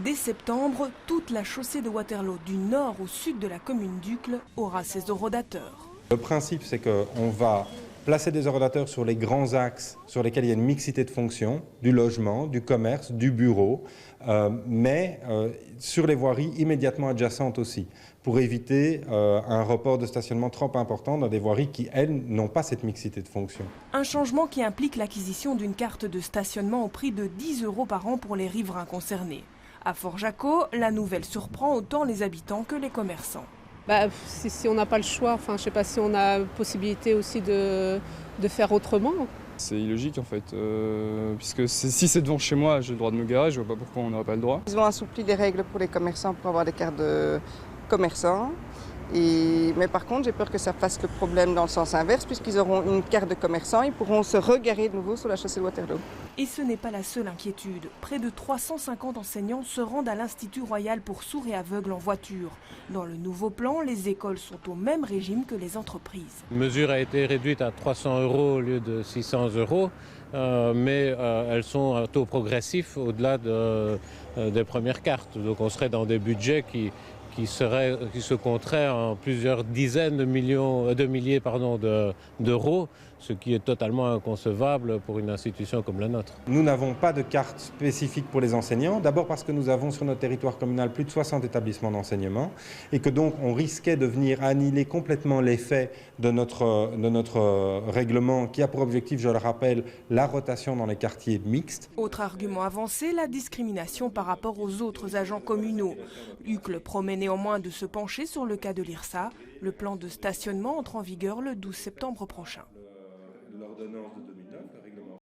Dès septembre, toute la chaussée de Waterloo, du nord au sud de la commune d'Uccle, aura ses horodateurs. Le principe, c'est qu'on va placer des horodateurs sur les grands axes sur lesquels il y a une mixité de fonctions, du logement, du commerce, du bureau, mais sur les voiries immédiatement adjacentes aussi, pour éviter un report de stationnement trop important dans des voiries qui, elles, n'ont pas cette mixité de fonctions. Un changement qui implique l'acquisition d'une carte de stationnement au prix de 10 € par an pour les riverains concernés. À Fort-Jacot, la nouvelle surprend autant les habitants que les commerçants. Si on n'a pas le choix, je ne sais pas si on a possibilité aussi de faire autrement. C'est illogique en fait, puisque si c'est devant chez moi, j'ai le droit de me garer, je ne vois pas pourquoi on n'aurait pas le droit. Ils ont assoupli les règles pour les commerçants pour avoir des cartes de commerçants. Mais par contre, j'ai peur que ça fasse le problème dans le sens inverse, puisqu'ils auront une carte de commerçant, ils pourront se regarer de nouveau sur la chaussée de Waterloo. Et ce n'est pas la seule inquiétude. Près de 350 enseignants se rendent à l'Institut Royal pour sourds et aveugles en voiture. Dans le nouveau plan, les écoles sont au même régime que les entreprises. La mesure a été réduite à 300 € au lieu de 600 €, mais elles sont à taux progressif au-delà des premières cartes. Donc on serait dans des budgets qui se compteraient en plusieurs dizaines de milliers d'euros, ce qui est totalement inconcevable pour une institution comme la nôtre. Nous n'avons pas de carte spécifique pour les enseignants, d'abord parce que nous avons sur notre territoire communal plus de 60 établissements d'enseignement et que donc on risquait de venir annihiler complètement l'effet de notre règlement qui a pour objectif, je le rappelle, la rotation dans les quartiers mixtes. Autre argument avancé, la discrimination par rapport aux autres agents communaux. Uccle promet néanmoins de se pencher sur le cas de l'IRSA. Le plan de stationnement entre en vigueur le 12 septembre prochain. L'ordonnance de